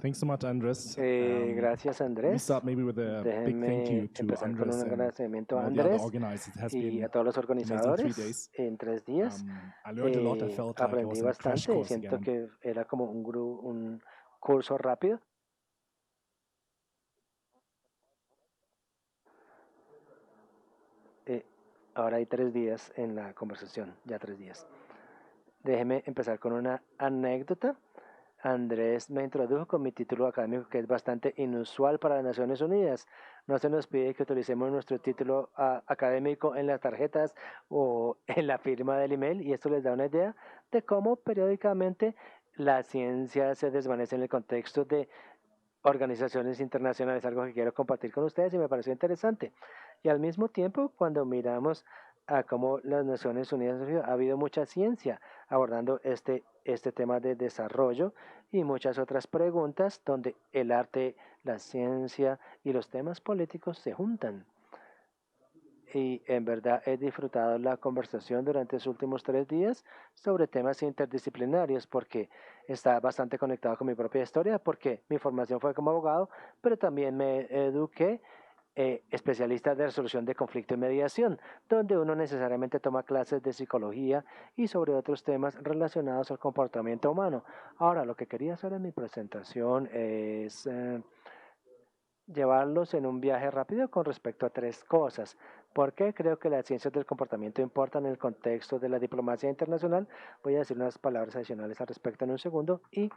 Thanks so much, Andres. Gracias, Let me Andrés. start maybe with a big thank you Déjenme to empezar con un Andres agradecimiento and a all the other Andrés organizers. It has y a been todos los amazing 3 organizadores. days. En 3 días I learned a lot. I felt like I aprendí was in a crash bastante y course siento again. que era como un curso rápido. Eh, Ahora hay 3 días en la conversación, ya 3 días. Déjeme empezar con una anécdota. Andrés me introdujo con mi título académico que es bastante inusual para las Naciones Unidas. No se nos pide que utilicemos nuestro título académico en las tarjetas o en la firma del email y esto les da una idea de cómo periódicamente la ciencia se desvanece en el contexto de organizaciones internacionales, algo que quiero compartir con ustedes y me pareció interesante. Y al mismo tiempo, cuando miramos a cómo las Naciones Unidas ha habido mucha ciencia abordando este tema de desarrollo y muchas otras preguntas donde el arte, la ciencia y los temas políticos se juntan. Y en verdad he disfrutado la conversación durante los últimos 3 días sobre temas interdisciplinarios porque está bastante conectado con mi propia historia, porque mi formación fue como abogado, pero también me eduqué especialista de resolución de conflicto y mediación, donde uno necesariamente toma clases de psicología y sobre otros temas relacionados al comportamiento humano. Ahora, lo que quería hacer en mi presentación es llevarlos en un viaje rápido con respecto a 3 cosas. ¿Por qué creo que las ciencias del comportamiento importan en el contexto de la diplomacia internacional? Voy a decir unas palabras adicionales al respecto en un segundo. ¿Y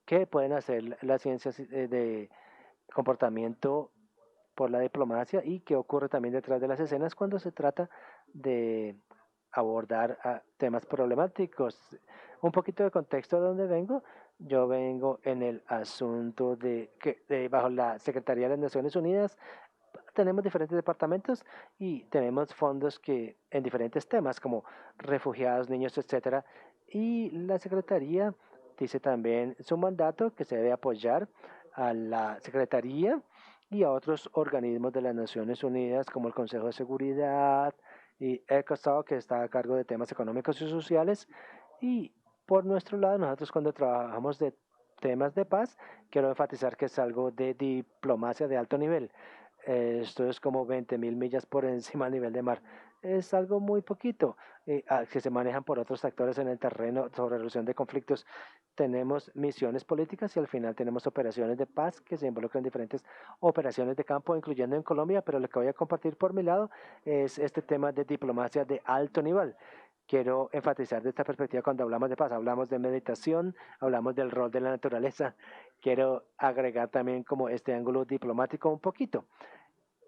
qué pueden hacer las ciencias de comportamiento por la diplomacia? ¿Y qué ocurre también detrás de las escenas cuando se trata de abordar temas problemáticos? Un poquito de contexto de dónde vengo. Yo vengo en el asunto de que bajo la Secretaría de las Naciones Unidas tenemos diferentes departamentos y tenemos fondos que en diferentes temas como refugiados, niños, etcétera. Y la Secretaría dice también su mandato que se debe apoyar a la Secretaría y a otros organismos de las Naciones Unidas como el Consejo de Seguridad y ECOSOC que está a cargo de temas económicos y sociales. Y por nuestro lado, nosotros cuando trabajamos de temas de paz, quiero enfatizar que es algo de diplomacia de alto nivel. Esto es como 20.000 millas por encima del nivel de mar. Es algo muy poquito que se manejan por otros actores en el terreno sobre resolución de conflictos. Tenemos misiones políticas y al final tenemos operaciones de paz que se involucran en diferentes operaciones de campo, incluyendo en Colombia, pero lo que voy a compartir por mi lado es este tema de diplomacia de alto nivel. Quiero enfatizar de esta perspectiva cuando hablamos de paz, hablamos de meditación, hablamos del rol de la naturaleza. Quiero agregar también como este ángulo diplomático un poquito.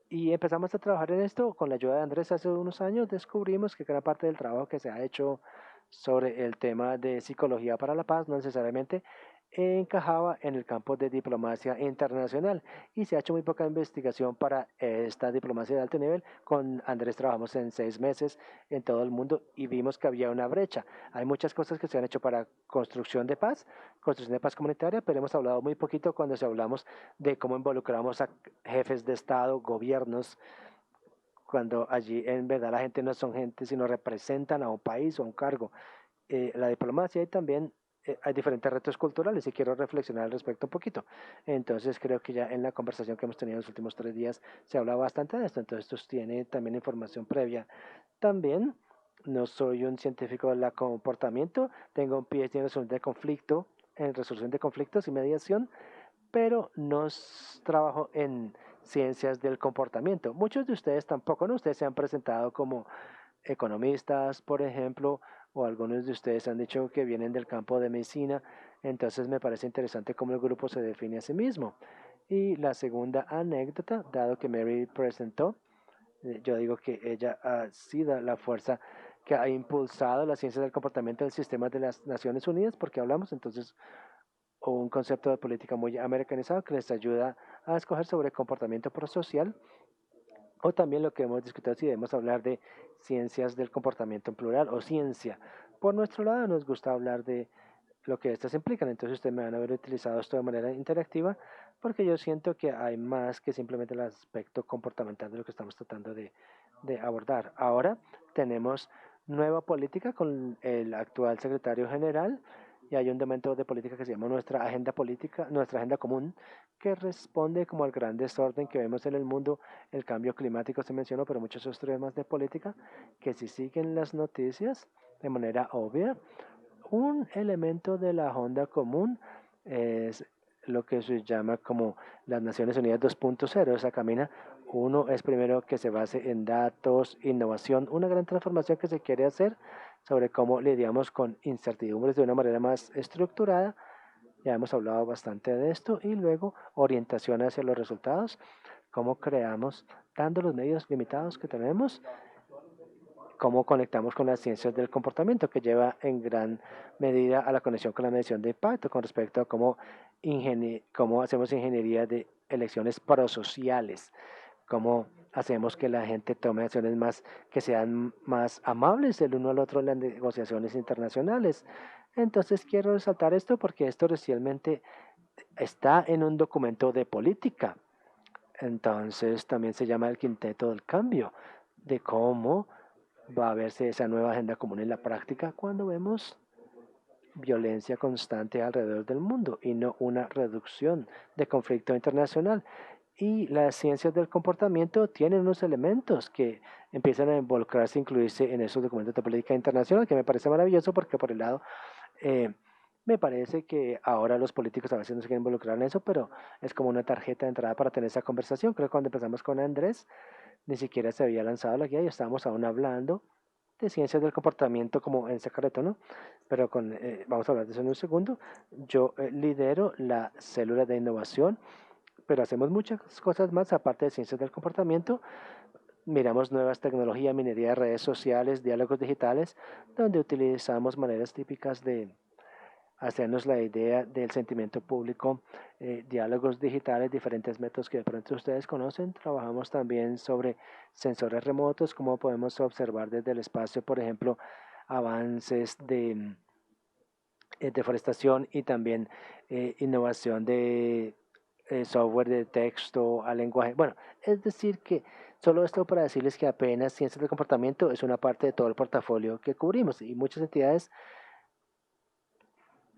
Y empezamos a trabajar en esto con la ayuda de Andrés hace unos años. Descubrimos que gran parte del trabajo que se ha hecho sobre el tema de psicología para la paz no necesariamente encajaba en el campo de diplomacia internacional y se ha hecho muy poca investigación para esta diplomacia de alto nivel. Con Andrés trabajamos en 6 meses en todo el mundo y vimos que había una brecha. Hay muchas cosas que se han hecho para construcción de paz comunitaria, pero hemos hablado muy poquito cuando se hablamos de cómo involucramos a jefes de Estado, gobiernos, cuando allí en verdad la gente no son gente, sino representan a un país o a un cargo. La diplomacia y también hay diferentes retos culturales y quiero reflexionar al respecto un poquito. Entonces creo que ya en la conversación que hemos tenido en los últimos 3 días se ha hablado bastante de esto, entonces esto tiene también información previa. También no soy un científico del comportamiento, tengo un PhD en resolución de conflicto, en resolución de conflictos y mediación, pero no trabajo en ciencias del comportamiento. Muchos de ustedes tampoco, ¿no? Ustedes se han presentado como economistas, por ejemplo, o algunos de ustedes han dicho que vienen del campo de medicina, entonces me parece interesante cómo el grupo se define a sí mismo. Y la segunda anécdota, dado que Mary presentó, yo digo que ella ha sido la fuerza que ha impulsado las ciencias del comportamiento del sistema de las Naciones Unidas, porque hablamos entonces o un concepto de política muy americanizado que les ayuda a escoger sobre comportamiento prosocial, o también lo que hemos discutido si debemos hablar de ciencias del comportamiento en plural o ciencia. Por nuestro lado nos gusta hablar de lo que estas implican, entonces ustedes me van a haber utilizado esto de manera interactiva porque yo siento que hay más que simplemente el aspecto comportamental de lo que estamos tratando de abordar. Ahora tenemos nueva política con el actual secretario general y hay un documento de política que se llama nuestra agenda política, nuestra agenda común, que responde como al gran desorden que vemos en el mundo. El cambio climático se mencionó, pero muchos otros temas de política que si siguen las noticias de manera obvia, un elemento de la agenda común es lo que se llama como las Naciones Unidas 2.0. Esa camina. Uno es primero que se base en datos, innovación, una gran transformación que se quiere hacer sobre cómo lidiamos con incertidumbres de una manera más estructurada. Ya hemos hablado bastante de esto. Y luego orientación hacia los resultados, cómo creamos, dando los medios limitados que tenemos, cómo conectamos con las ciencias del comportamiento, que lleva en gran medida a la conexión con la medición de impacto con respecto a cómo hacemos ingeniería de elecciones prosociales, cómo hacemos que la gente tome acciones que sean más amables el uno al otro en las negociaciones internacionales. Entonces quiero resaltar esto porque esto recientemente está en un documento de política. Entonces también se llama el quinteto del cambio, de cómo va a verse esa nueva agenda común en la práctica cuando vemos violencia constante alrededor del mundo y no una reducción de conflicto internacional. Y las ciencias del comportamiento tienen unos elementos que empiezan a involucrarse, incluirse en esos documentos de política internacional, que me parece maravilloso porque por el lado me parece que ahora los políticos a veces no se quieren involucrar en eso, pero es como una tarjeta de entrada para tener esa conversación. Creo que cuando empezamos con Andrés, ni siquiera se había lanzado la guía y estábamos aún hablando de ciencias del comportamiento como en secreto, ¿no? Pero vamos a hablar de eso en un segundo. Yo lidero la célula de innovación, pero hacemos muchas cosas más aparte de ciencias del comportamiento. Miramos nuevas tecnologías, minería de redes sociales, diálogos digitales, donde utilizamos maneras típicas de hacernos la idea del sentimiento público, diálogos digitales, diferentes métodos que de pronto ustedes conocen. Trabajamos también sobre sensores remotos, cómo podemos observar desde el espacio, por ejemplo, avances de deforestación y también innovación de software de texto a lenguaje. Bueno, es decir que solo esto para decirles que apenas ciencias del comportamiento es una parte de todo el portafolio que cubrimos y muchas entidades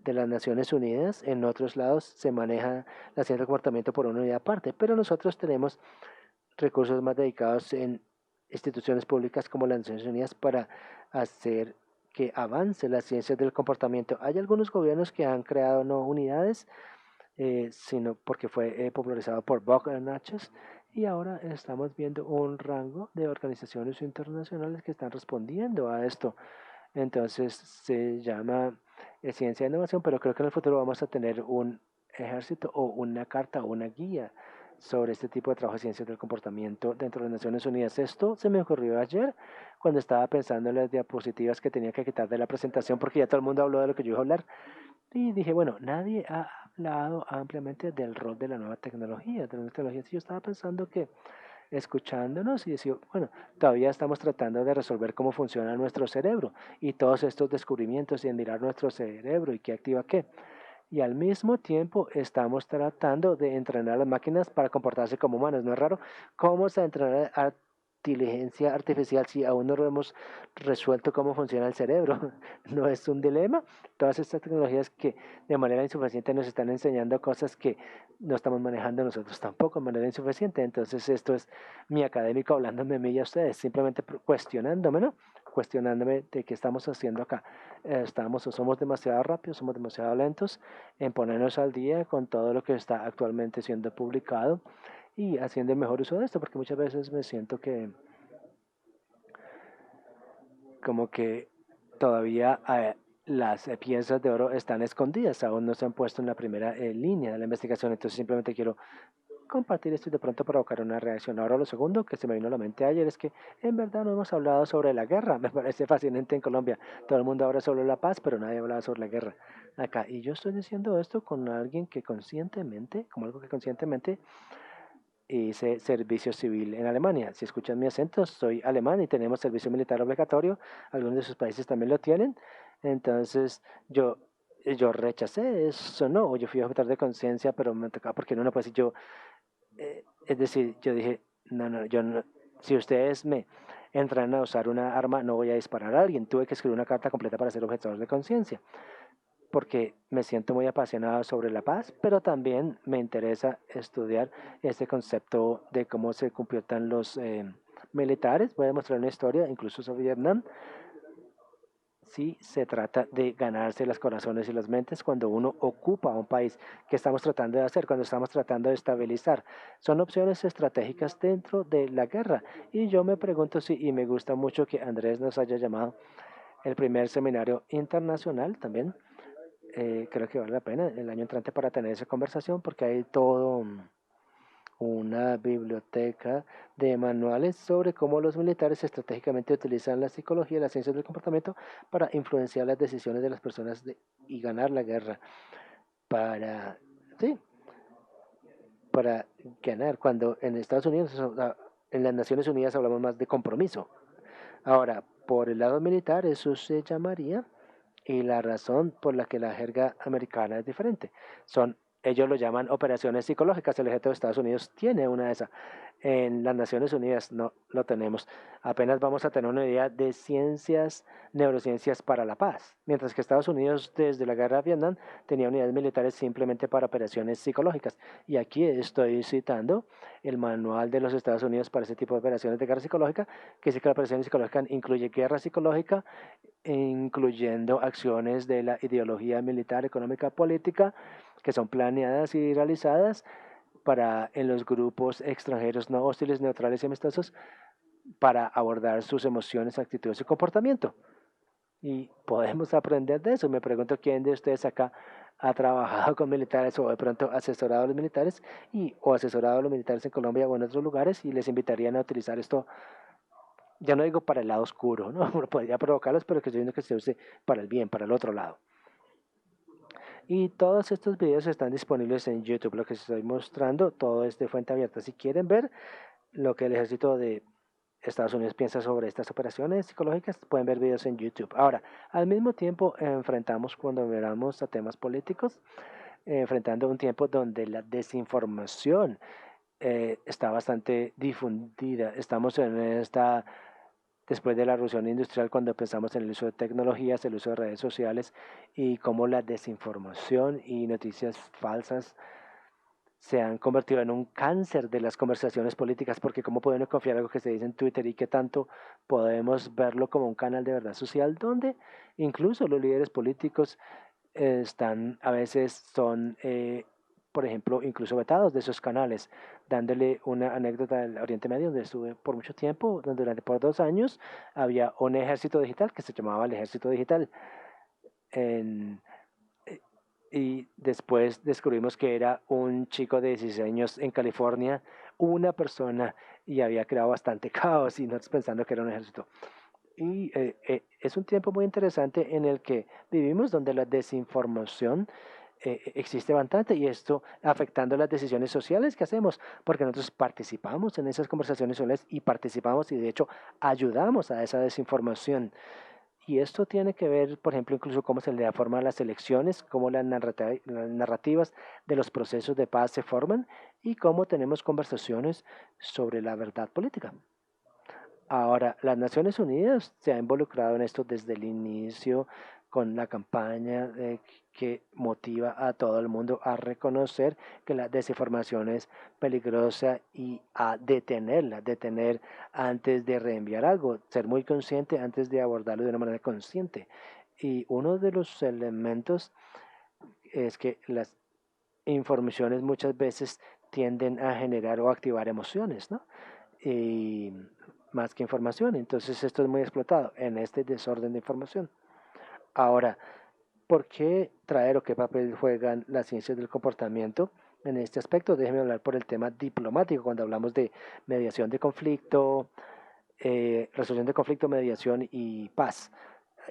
de las Naciones Unidas, en otros lados se maneja la ciencia del comportamiento por una unidad aparte, pero nosotros tenemos recursos más dedicados en instituciones públicas como las Naciones Unidas para hacer que avance las ciencias del comportamiento. Hay algunos gobiernos que han creado no unidades, sino porque fue popularizado por Buck y Natchez, y ahora estamos viendo un rango de organizaciones internacionales que están respondiendo a esto. Entonces se llama ciencia de innovación, pero creo que en el futuro vamos a tener un ejército o una carta o una guía sobre este tipo de trabajo de ciencias del comportamiento dentro de las Naciones Unidas. Esto se me ocurrió ayer cuando estaba pensando en las diapositivas que tenía que quitar de la presentación porque ya todo el mundo habló de lo que yo iba a hablar. Y dije, bueno, nadie ha hablado ampliamente del rol de la nueva tecnología, de las nuevas tecnologías. Y yo estaba pensando que escuchándonos y decir, bueno, todavía estamos tratando de resolver cómo funciona nuestro cerebro y todos estos descubrimientos y en mirar nuestro cerebro y qué activa qué. Y al mismo tiempo estamos tratando de entrenar a las máquinas para comportarse como humanos. ¿No es raro? ¿Cómo se entrena a inteligencia artificial si aún no lo hemos resuelto cómo funciona el cerebro? ¿No es un dilema? Todas estas tecnologías que de manera insuficiente nos están enseñando cosas que no estamos manejando nosotros tampoco de manera insuficiente. Entonces esto es mi académico hablándome a mí y a ustedes, simplemente cuestionándome, ¿no? Cuestionándome de qué estamos haciendo acá. Estamos o somos demasiado rápidos, somos demasiado lentos en ponernos al día con todo lo que está actualmente siendo publicado y haciendo el mejor uso de esto, porque muchas veces me siento que como que todavía las piezas de oro están escondidas, aún no se han puesto en la primera línea de la investigación, entonces simplemente quiero compartir esto y de pronto provocar una reacción. Ahora lo segundo que se me vino a la mente ayer es que en verdad no hemos hablado sobre la guerra. Me parece fascinante en Colombia. Todo el mundo habla sobre la paz, pero nadie habla sobre la guerra acá. Y yo estoy diciendo esto con alguien que conscientemente, como algo que conscientemente hice servicio civil en Alemania. Si escuchan mi acento, soy alemán y tenemos servicio militar obligatorio. Algunos de sus países también lo tienen. Entonces yo rechacé eso, no, o yo fui objetor de conciencia, pero me tocaba porque no puede decir yo es decir, yo dije, no, yo no, si ustedes me entran a usar una arma, no voy a disparar a alguien. Tuve que escribir una carta completa para ser objetor de conciencia. porque me siento muy apasionado sobre la paz, pero también me interesa estudiar este concepto de cómo se comportan los militares. Voy a mostrar una historia, incluso sobre Vietnam. Sí, se trata de ganarse los corazones y las mentes cuando uno ocupa un país. ¿Qué estamos tratando de hacer? Cuando estamos tratando de estabilizar. Son opciones estratégicas dentro de la guerra. Y yo me pregunto si, y me gusta mucho que Andrés nos haya llamado el primer seminario internacional también. Creo que vale la pena el año entrante para tener esa conversación porque hay todo una biblioteca de manuales sobre cómo los militares estratégicamente utilizan la psicología y las ciencias del comportamiento para influenciar las decisiones de las personas y ganar la guerra. Para, sí, para ganar. Cuando en Estados Unidos, en las Naciones Unidas hablamos más de compromiso. Ahora, por el lado militar, eso se llamaría, y la razón por la que la jerga americana es diferente, ellos lo llaman operaciones psicológicas. El ejército de Estados Unidos tiene una de esas. En las Naciones Unidas no lo tenemos. Apenas vamos a tener una idea de ciencias, neurociencias para la paz. Mientras que Estados Unidos desde la guerra de Vietnam tenía unidades militares simplemente para operaciones psicológicas. Y aquí estoy citando el manual de los Estados Unidos para ese tipo de operaciones de guerra psicológica, que dice que la operación psicológica incluye guerra psicológica, incluyendo acciones de la ideología militar, económica, política, que son planeadas y realizadas en los grupos extranjeros no hostiles, neutrales y amistosos para abordar sus emociones, actitudes y comportamiento. Y podemos aprender de eso. Me pregunto quién de ustedes acá ha trabajado con militares o de pronto asesorado a los militares o asesorado a los militares en Colombia o en otros lugares, y les invitarían a utilizar esto. Ya no digo para el lado oscuro, ¿no? Podría provocarlos, pero que estoy viendo que se use para el bien, para el otro lado. Y todos estos videos están disponibles en YouTube. Lo que les estoy mostrando, todo es de fuente abierta. Si quieren ver lo que el ejército de Estados Unidos piensa sobre estas operaciones psicológicas, pueden ver videos en YouTube. Ahora, al mismo tiempo enfrentamos, cuando miramos a temas políticos, enfrentando un tiempo donde la desinformación está bastante difundida. Estamos en esta después de la revolución industrial, cuando pensamos en el uso de tecnologías, el uso de redes sociales y cómo la desinformación y noticias falsas se han convertido en un cáncer de las conversaciones políticas, porque cómo podemos confiar en algo que se dice en Twitter y que tanto podemos verlo como un canal de verdad social donde incluso los líderes políticos a veces son, por ejemplo, incluso vetados de esos canales. Dándole una anécdota del Oriente Medio, donde estuve por mucho tiempo, donde por 2 años había un ejército digital que se llamaba el Ejército Digital. En, y después descubrimos que era un chico de 16 años en California, una persona, y había creado bastante caos y nosotros pensando que era un ejército. Y es un tiempo muy interesante en el que vivimos, donde la desinformación existe bastante, y esto afectando las decisiones sociales que hacemos, porque nosotros participamos en esas conversaciones sociales y participamos y de hecho ayudamos a esa desinformación. Y esto tiene que ver, por ejemplo, incluso cómo se le da forma a las elecciones, cómo las narrativas de los procesos de paz se forman y cómo tenemos conversaciones sobre la verdad política. Ahora, las Naciones Unidas se ha involucrado en esto desde el inicio con la campaña que motiva a todo el mundo a reconocer que la desinformación es peligrosa y a detener antes de reenviar algo, ser muy consciente antes de abordarlo de una manera consciente. Y uno de los elementos es que las informaciones muchas veces tienden a generar o activar emociones, ¿no? Y más que información. Entonces esto es muy explotado en este desorden de información. Ahora, ¿por qué traer o qué papel juegan las ciencias del comportamiento en este aspecto? Déjenme hablar por el tema diplomático, cuando hablamos de mediación de conflicto, resolución de conflicto, mediación y paz.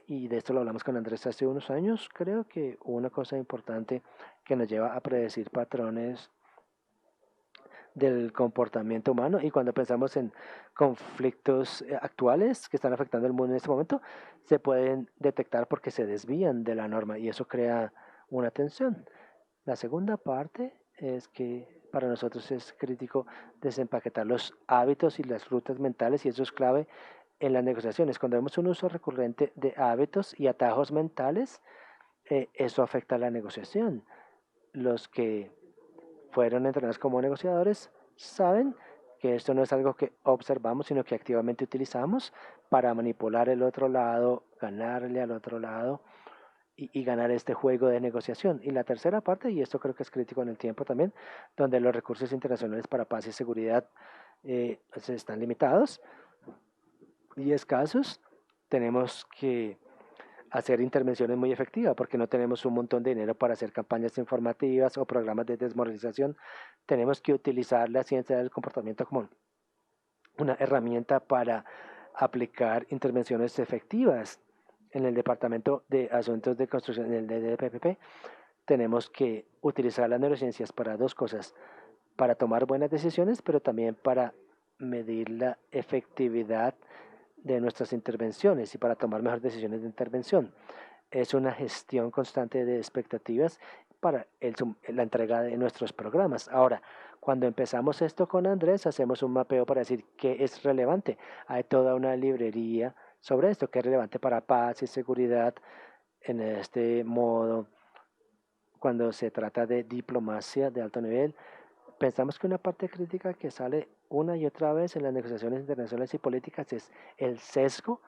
Y de esto lo hablamos con Andrés hace unos años. Creo que una cosa importante que nos lleva a predecir patrones del comportamiento humano, y cuando pensamos en conflictos actuales que están afectando el mundo en este momento, se pueden detectar porque se desvían de la norma y eso crea una tensión. La segunda parte es que para nosotros es crítico desempaquetar los hábitos y las rutas mentales, y eso es clave en las negociaciones. Cuando vemos un uso recurrente de hábitos y atajos mentales, eso afecta a la negociación. Los que fueron entrenados como negociadores saben que esto no es algo que observamos, sino que activamente utilizamos para manipular el otro lado, ganarle al otro lado y ganar este juego de negociación. Y la tercera parte, y esto creo que es crítico en el tiempo también, donde los recursos internacionales para paz y seguridad están limitados y escasos, tenemos que hacer intervenciones muy efectivas porque no tenemos un montón de dinero para hacer campañas informativas o programas de desmoralización. Tenemos que utilizar la ciencia del comportamiento como una herramienta para aplicar intervenciones efectivas. En el Departamento de Asuntos de Construcción, en el DDPPP, tenemos que utilizar las neurociencias para dos cosas, para tomar buenas decisiones, pero también para medir la efectividad de nuestras intervenciones y para tomar mejores decisiones de intervención. Es una gestión constante de expectativas para la entrega de nuestros programas. Ahora, cuando empezamos esto con Andrés, hacemos un mapeo para decir qué es relevante. Hay toda una librería sobre esto, qué es relevante para paz y seguridad en este modo. Cuando se trata de diplomacia de alto nivel, pensamos que una parte crítica que sale una y otra vez en las negociaciones internacionales y políticas es el sesgo.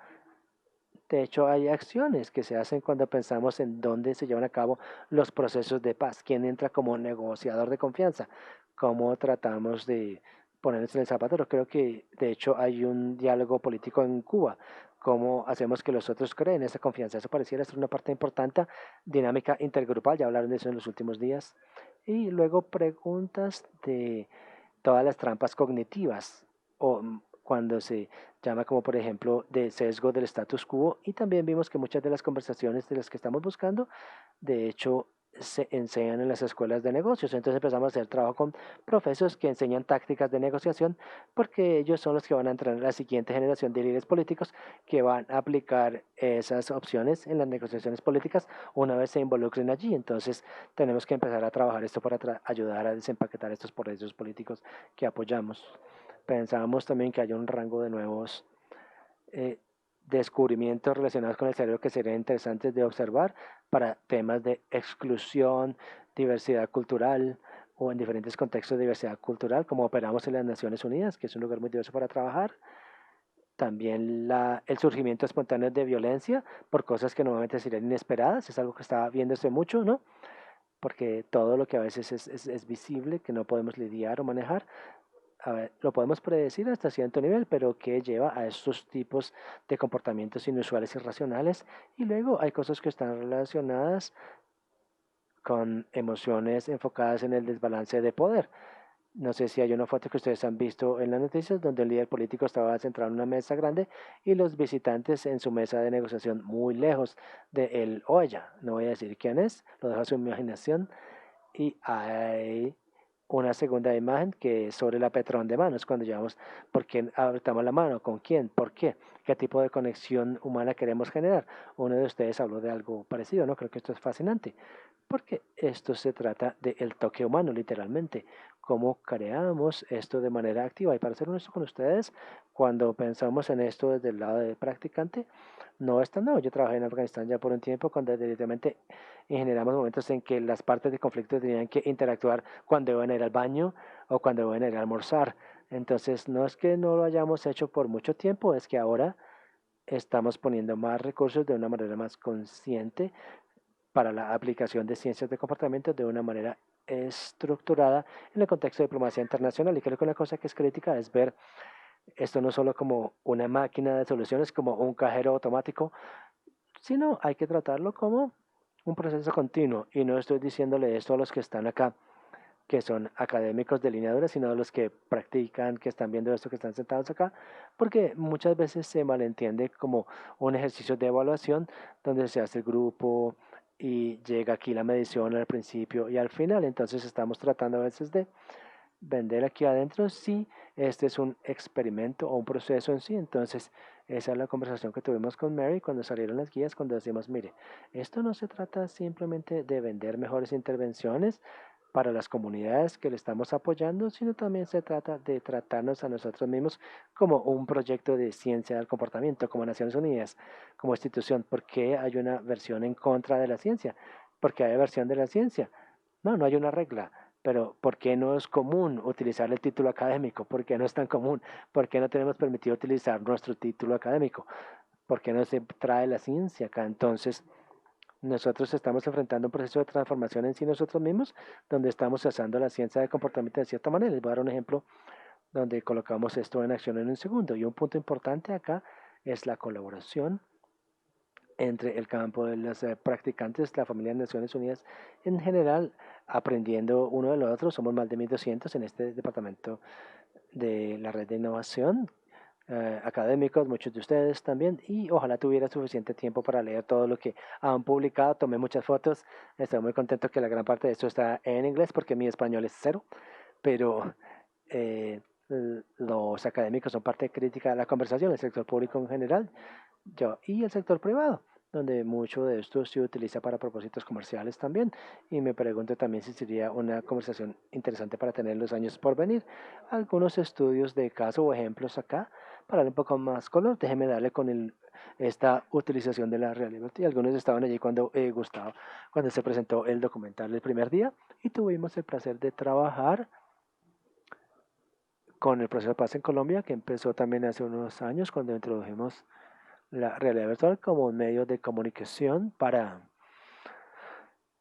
De hecho, hay acciones que se hacen cuando pensamos en dónde se llevan a cabo los procesos de paz, quién entra como negociador de confianza, cómo tratamos de ponernos en el zapatero. Creo que de hecho hay un diálogo político en Cuba, cómo hacemos que los otros creen esa confianza. Eso pareciera ser una parte importante, dinámica intergrupal, ya hablaron de eso en los últimos días. Y luego preguntas de todas las trampas cognitivas o cuando se llama como por ejemplo de sesgo del status quo, y también vimos que muchas de las conversaciones de las que estamos buscando de hecho se enseñan en las escuelas de negocios. Entonces empezamos a hacer trabajo con profesores que enseñan tácticas de negociación porque ellos son los que van a entrenar a la siguiente generación de líderes políticos que van a aplicar esas opciones en las negociaciones políticas una vez se involucren allí. Entonces tenemos que empezar a trabajar esto para ayudar a desempaquetar estos procesos políticos que apoyamos. Pensábamos también que hay un rango de nuevos eh, descubrimientos relacionados con el cerebro que serían interesantes de observar para temas de exclusión, diversidad cultural o en diferentes contextos de diversidad cultural, como operamos en las Naciones Unidas, que es un lugar muy diverso para trabajar. También el surgimiento espontáneo de violencia por cosas que normalmente serían inesperadas, es algo que está viéndose mucho, ¿no? Porque todo lo que a veces es visible, que no podemos lidiar o manejar, a ver, lo podemos predecir hasta cierto nivel, pero que lleva a estos tipos de comportamientos inusuales y irracionales. Y luego hay cosas que están relacionadas con emociones enfocadas en el desbalance de poder. No sé si hay una foto que ustedes han visto en las noticias donde el líder político estaba sentado en una mesa grande y los visitantes en su mesa de negociación muy lejos de él o ella. No voy a decir quién es, lo dejo a su imaginación. Y hay una segunda imagen que es sobre el apretón de manos, cuando llevamos, ¿por quién apretamos la mano? ¿Con quién? ¿Por qué? ¿Qué tipo de conexión humana queremos generar? Uno de ustedes habló de algo parecido, ¿no? Creo que esto es fascinante, porque esto se trata del toque humano, literalmente, cómo creamos esto de manera activa. Y para ser honesto con ustedes, cuando pensamos en esto desde el lado del practicante, no es tan nuevo. Yo trabajé en Afganistán ya por un tiempo, cuando directamente generamos momentos en que las partes de conflicto tenían que interactuar cuando iban a ir al baño o cuando iban a ir a almorzar. Entonces, no es que no lo hayamos hecho por mucho tiempo, es que ahora estamos poniendo más recursos de una manera más consciente para la aplicación de ciencias de comportamiento de una manera estructurada en el contexto de diplomacia internacional. Y creo que una cosa que es crítica es ver esto no solo como una máquina de soluciones, como un cajero automático, sino hay que tratarlo como un proceso continuo. Y no estoy diciéndole esto a los que están acá, que son académicos de línea dura, sino a los que practican, que están viendo esto, que están sentados acá, porque muchas veces se malentiende como un ejercicio de evaluación donde se hace el grupo y llega aquí la medición al principio y al final. Entonces estamos tratando a veces de vender aquí adentro si este es un experimento o un proceso en sí. Entonces, esa es la conversación que tuvimos con Mary cuando salieron las guías, cuando decimos, mire, esto no se trata simplemente de vender mejores intervenciones para las comunidades que le estamos apoyando, sino también se trata de tratarnos a nosotros mismos como un proyecto de ciencia del comportamiento, como Naciones Unidas, como institución. ¿Por qué hay una versión en contra de la ciencia? ¿Por qué hay versión de la ciencia? No, no hay una regla. Pero ¿por qué no es común utilizar el título académico? ¿Por qué no es tan común? ¿Por qué no tenemos permitido utilizar nuestro título académico? ¿Por qué no se trae la ciencia acá? Entonces, nosotros estamos enfrentando un proceso de transformación en sí nosotros mismos, donde estamos usando la ciencia del comportamiento de cierta manera. Les voy a dar un ejemplo donde colocamos esto en acción en un segundo. Y un punto importante acá es la colaboración entre el campo de los practicantes, la familia de Naciones Unidas en general, aprendiendo uno del otro. Somos más de 1.200 en este departamento de la red de innovación, académicos, muchos de ustedes también, y ojalá tuviera suficiente tiempo para leer todo lo que han publicado. Tomé muchas fotos, estoy muy contento que la gran parte de esto está en inglés porque mi español es cero, pero eh, los académicos son parte crítica de la conversación, el sector público en general, yo y el sector privado, donde mucho de esto se utiliza para propósitos comerciales también. Y me pregunto también si sería una conversación interesante para tener en los años por venir. Algunos estudios de caso o ejemplos acá, para darle un poco más color. Déjeme darle con esta utilización de la realidad. Y algunos estaban allí cuando Gustavo, cuando se presentó el documental el primer día, y tuvimos el placer de trabajar con el proceso de paz en Colombia, que empezó también hace unos años cuando introdujimos la realidad virtual como un medio de comunicación para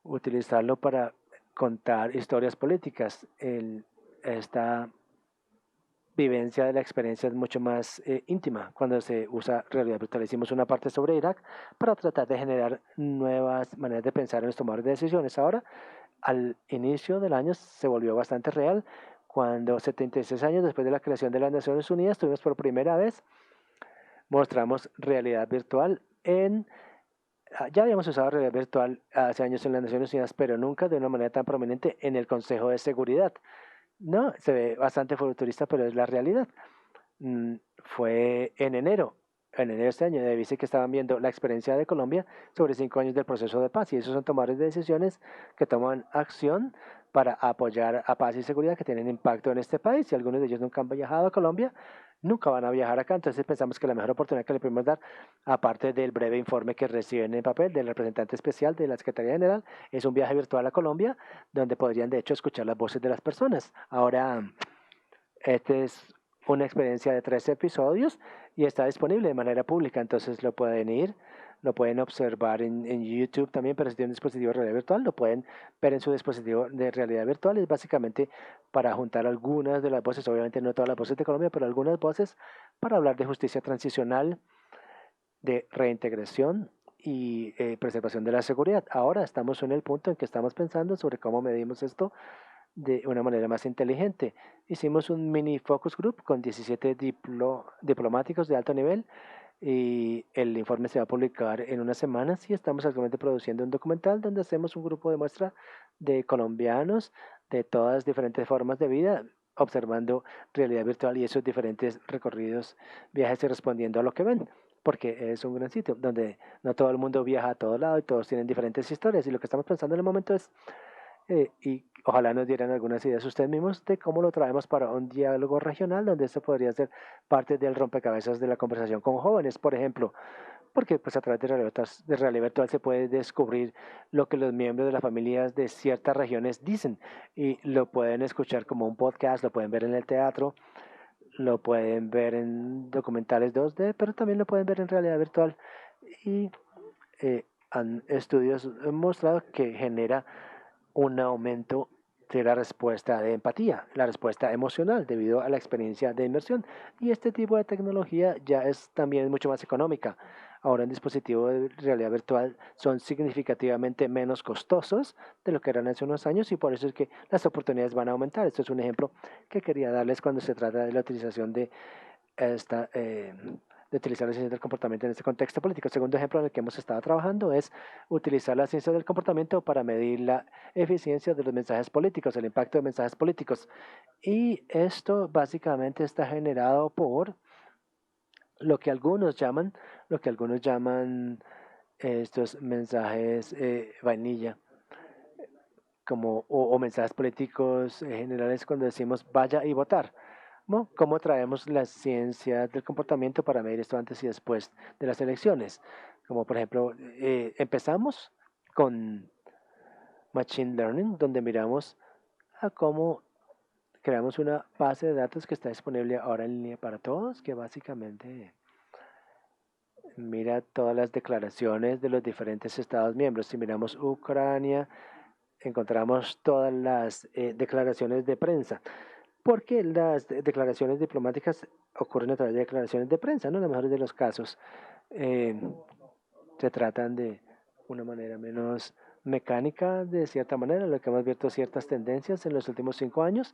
utilizarlo para contar historias políticas. Esta vivencia de la experiencia es mucho más íntima cuando se usa realidad virtual. Hicimos una parte sobre Irak para tratar de generar nuevas maneras de pensar en los tomadores de decisiones. Ahora, al inicio del año se volvió bastante real cuando 76 años después de la creación de las Naciones Unidas tuvimos por primera vez, mostramos realidad virtual ya habíamos usado realidad virtual hace años en las Naciones Unidas, pero nunca de una manera tan prominente en el Consejo de Seguridad. No, se ve bastante futurista, pero es la realidad. Fue en enero de este año, dice que estaban viendo la experiencia de Colombia sobre 5 años del proceso de paz, y esos son tomadores de decisiones que toman acción para apoyar a paz y seguridad que tienen impacto en este país, y algunos de ellos nunca han viajado a Colombia, nunca van a viajar acá. Entonces pensamos que la mejor oportunidad que le podemos dar, aparte del breve informe que reciben en papel del representante especial de la Secretaría General, es un viaje virtual a Colombia, donde podrían de hecho escuchar las voces de las personas. Ahora, este es una experiencia de 3 episodios y está disponible de manera pública, entonces lo pueden ir, lo pueden observar en YouTube también, pero si tienen un dispositivo de realidad virtual, lo pueden ver en su dispositivo de realidad virtual. Es básicamente para juntar algunas de las voces, obviamente no todas las voces de Colombia, pero algunas voces para hablar de justicia transicional, de reintegración y preservación de la seguridad. Ahora estamos en el punto en que estamos pensando sobre cómo medimos esto de una manera más inteligente. Hicimos un mini focus group con 17 diplomáticos de alto nivel y el informe se va a publicar en unas semanas, y estamos actualmente produciendo un documental donde hacemos un grupo de muestra de colombianos de todas diferentes formas de vida, observando realidad virtual y esos diferentes recorridos, viajes y respondiendo a lo que ven, porque es un gran sitio donde no todo el mundo viaja a todo lado y todos tienen diferentes historias, y lo que estamos pensando en el momento es y ojalá nos dieran algunas ideas ustedes mismos de cómo lo traemos para un diálogo regional, donde esto podría ser parte del rompecabezas de la conversación con jóvenes, por ejemplo, porque pues a través de realidad virtual se puede descubrir lo que los miembros de las familias de ciertas regiones dicen, y lo pueden escuchar como un podcast, lo pueden ver en el teatro, lo pueden ver en documentales 2D, pero también lo pueden ver en realidad virtual. Y estudios han mostrado que genera un aumento de la respuesta de empatía, la respuesta emocional debido a la experiencia de inmersión. Y este tipo de tecnología ya es también mucho más económica. Ahora en dispositivos de realidad virtual son significativamente menos costosos de lo que eran hace unos años, y por eso es que las oportunidades van a aumentar. Esto es un ejemplo que quería darles cuando se trata de la utilización de esta de utilizar la ciencia del comportamiento en este contexto político. El segundo ejemplo en el que hemos estado trabajando es utilizar la ciencia del comportamiento para medir la eficiencia de los mensajes políticos, el impacto de mensajes políticos. Y esto básicamente está generado por lo que algunos llaman, estos mensajes vainilla. o mensajes políticos generales cuando decimos vaya y votar. ¿No? ¿Cómo traemos la ciencia del comportamiento para medir esto antes y después de las elecciones? Como por ejemplo, empezamos con Machine Learning, donde miramos a cómo creamos una base de datos que está disponible ahora en línea para todos, que básicamente mira todas las declaraciones de los diferentes Estados miembros. Si miramos Ucrania, encontramos todas las declaraciones de prensa. Porque las declaraciones diplomáticas ocurren a través de declaraciones de prensa, ¿no? En los mejores de los casos se tratan de una manera menos mecánica, de cierta manera, lo que hemos visto ciertas tendencias en los últimos 5 años,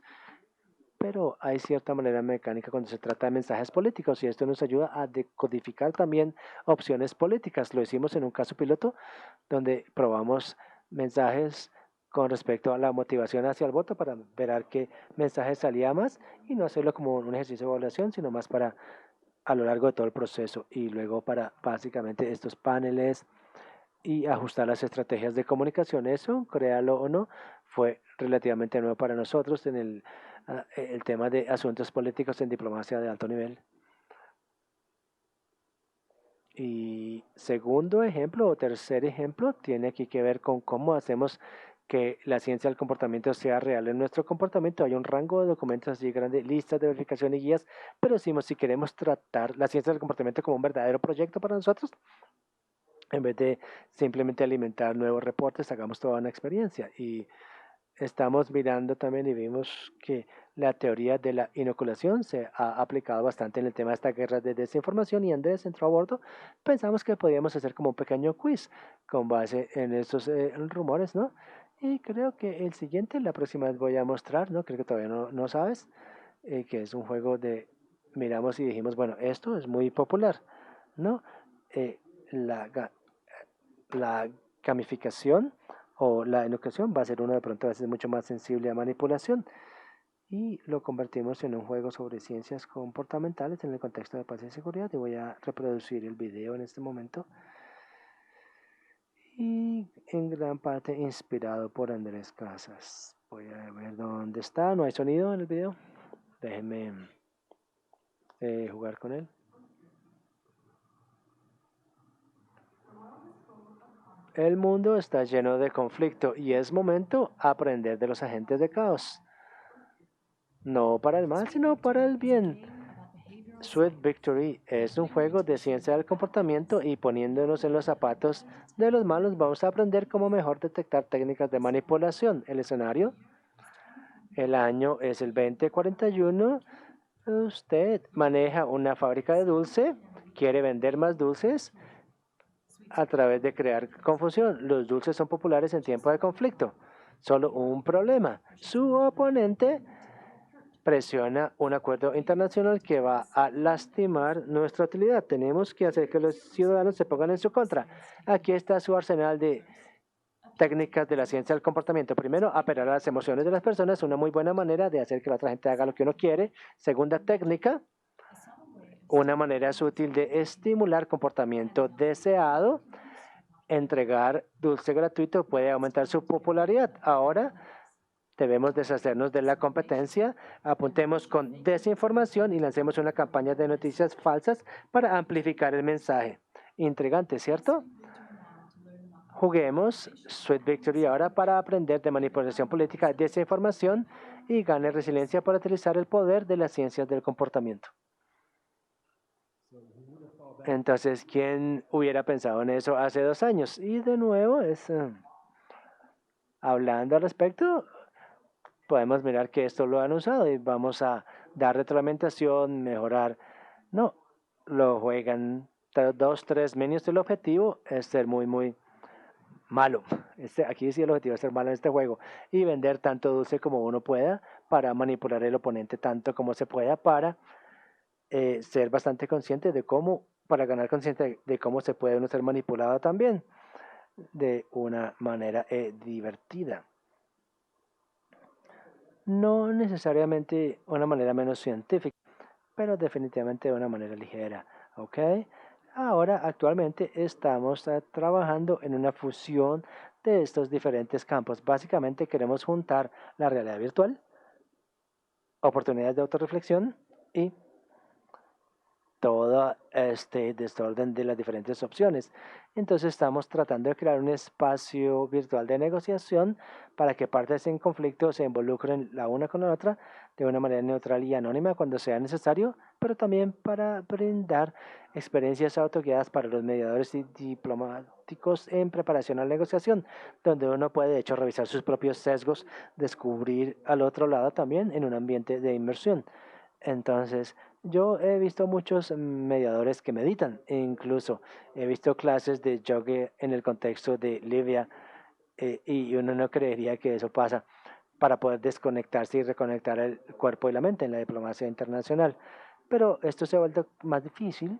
pero hay cierta manera mecánica cuando se trata de mensajes políticos y esto nos ayuda a decodificar también opciones políticas. Lo hicimos en un caso piloto donde probamos mensajes con respecto a la motivación hacia el voto para ver a qué mensaje salía más y no hacerlo como un ejercicio de evaluación, sino más para a lo largo de todo el proceso y luego para básicamente estos paneles y ajustar las estrategias de comunicación. Eso, créalo o no, fue relativamente nuevo para nosotros en el tema de asuntos políticos en diplomacia de alto nivel. Y segundo ejemplo o tercer ejemplo tiene aquí que ver con cómo hacemos que la ciencia del comportamiento sea real en nuestro comportamiento. Hay un rango de documentos así grande, listas de verificación y guías, pero decimos si queremos tratar la ciencia del comportamiento como un verdadero proyecto para nosotros, en vez de simplemente alimentar nuevos reportes, hagamos toda una experiencia. Y estamos mirando también y vimos que la teoría de la inoculación se ha aplicado bastante en el tema de esta guerra de desinformación y Andrés entró a bordo. Pensamos que podíamos hacer como un pequeño quiz con base en estos rumores, ¿no? Y creo que el siguiente, la próxima vez voy a mostrar, ¿no? Creo que todavía no sabes, que es un juego de, miramos y dijimos, bueno, esto es muy popular, ¿no? Eh, la, la gamificación o la educación va a ser uno de pronto a veces mucho más sensible a manipulación y lo convertimos en un juego sobre ciencias comportamentales en el contexto de paz y seguridad y voy a reproducir el video en este momento y en gran parte inspirado por Andrés Casas. Voy a ver dónde está, no hay sonido en el video, déjenme jugar con él. El mundo está lleno de conflicto y es momento aprender de los agentes de caos. No para el mal, sino para el bien. Sweet Victory es un juego de ciencia del comportamiento y poniéndonos en los zapatos de los malos vamos a aprender cómo mejor detectar técnicas de manipulación. El escenario, el año es el 2041. Usted maneja una fábrica de dulce, quiere vender más dulces a través de crear confusión. Los dulces son populares en tiempo de conflicto. Solo un problema. Su oponente presiona un acuerdo internacional que va a lastimar nuestra utilidad. Tenemos que hacer que los ciudadanos se pongan en su contra. Aquí está su arsenal de técnicas de la ciencia del comportamiento. Primero, apelar a las emociones de las personas, una muy buena manera de hacer que la otra gente haga lo que uno quiere. Segunda técnica, una manera sutil de estimular comportamiento deseado. Entregar dulce gratuito puede aumentar su popularidad. Ahora, debemos deshacernos de la competencia, apuntemos con desinformación y lancemos una campaña de noticias falsas para amplificar el mensaje. Intrigante, ¿cierto? Juguemos Sweet Victory ahora para aprender de manipulación política, desinformación y gane resiliencia para utilizar el poder de las ciencias del comportamiento. Entonces, ¿quién hubiera pensado en eso hace 2 años? Y de nuevo, hablando al respecto, podemos mirar que esto lo han usado y vamos a dar retroalimentación, mejorar. No, lo juegan 2, 3 menús. El objetivo es ser muy malo. Aquí sí el objetivo es ser malo en este juego y vender tanto dulce como uno pueda para manipular al oponente tanto como se pueda para ser bastante consciente de cómo, para ganar conciencia de cómo se puede uno ser manipulado también de una manera divertida. No necesariamente una manera menos científica, pero definitivamente de una manera ligera, ¿ok? Ahora, actualmente estamos trabajando en una fusión de estos diferentes campos. Básicamente queremos juntar la realidad virtual, oportunidades de autorreflexión y todo este desorden de las diferentes opciones. Entonces estamos tratando de crear un espacio virtual de negociación para que partes en conflicto se involucren la una con la otra de una manera neutral y anónima cuando sea necesario, pero también para brindar experiencias autoguiadas para los mediadores y diplomáticos en preparación a la negociación, donde uno puede de hecho revisar sus propios sesgos, descubrir al otro lado también en un ambiente de inmersión. Entonces, yo he visto muchos mediadores que meditan, e incluso he visto clases de yoga en el contexto de Libia, y uno no creería que eso pasa para poder desconectarse y reconectar el cuerpo y la mente en la diplomacia internacional. Pero esto se ha vuelto más difícil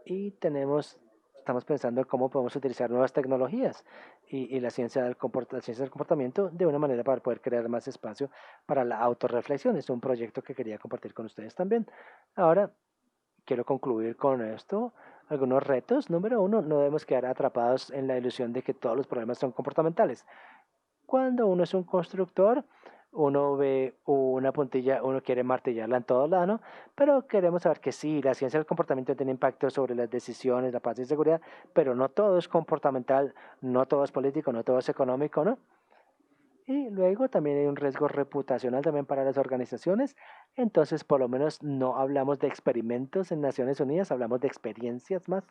y estamos pensando cómo podemos utilizar nuevas tecnologías y la la ciencia del comportamiento de una manera para poder crear más espacio para la autorreflexión. Es un proyecto que quería compartir con ustedes también. Ahora, quiero concluir con esto. Algunos retos. Número uno, no debemos quedar atrapados en la ilusión de que todos los problemas son comportamentales. Cuando uno es un constructor, uno ve una puntilla, uno quiere martillarla en todo lado, ¿no? Pero queremos saber que sí, la ciencia del comportamiento tiene impacto sobre las decisiones, la paz y seguridad, pero no todo es comportamental, no todo es político, no todo es económico, ¿no? Y luego también hay un riesgo reputacional también para las organizaciones. Entonces, por lo menos no hablamos de experimentos en Naciones Unidas, hablamos de experiencias más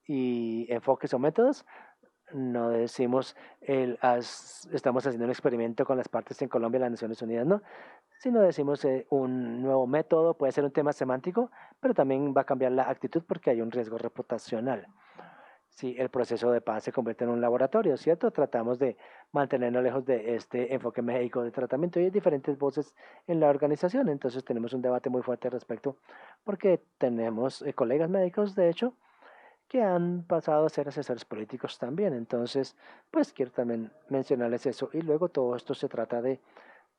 y enfoques o métodos. No decimos estamos haciendo un experimento con las partes en Colombia y las Naciones Unidas, no, sino decimos un nuevo método, puede ser un tema semántico, pero también va a cambiar la actitud porque hay un riesgo reputacional. Si el proceso de paz se convierte en un laboratorio, ¿cierto? Tratamos de mantenernos lejos de este enfoque médico de tratamiento y hay diferentes voces en la organización, entonces tenemos un debate muy fuerte al respecto porque tenemos colegas médicos, de hecho, que han pasado a ser asesores políticos también. Entonces, pues quiero también mencionarles eso. Y luego todo esto se trata de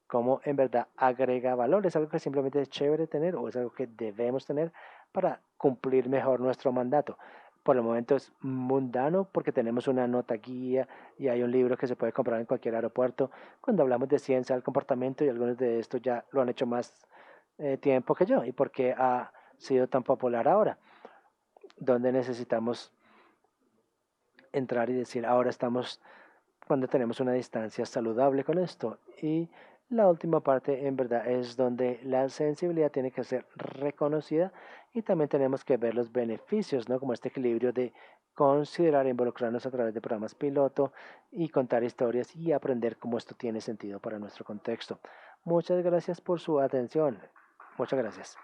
cómo en verdad agrega valor. Es algo que simplemente es chévere tener o es algo que debemos tener para cumplir mejor nuestro mandato. Por el momento es mundano porque tenemos una nota guía y hay un libro que se puede comprar en cualquier aeropuerto. Cuando hablamos de ciencia del comportamiento y algunos de estos ya lo han hecho más tiempo que yo y porque ha sido tan popular ahora, donde necesitamos entrar y decir, ahora estamos cuando tenemos una distancia saludable con esto. Y la última parte en verdad es donde la sensibilidad tiene que ser reconocida y también tenemos que ver los beneficios, ¿no? Como este equilibrio de considerar e involucrarnos a través de programas piloto y contar historias y aprender cómo esto tiene sentido para nuestro contexto. Muchas gracias por su atención. Muchas gracias.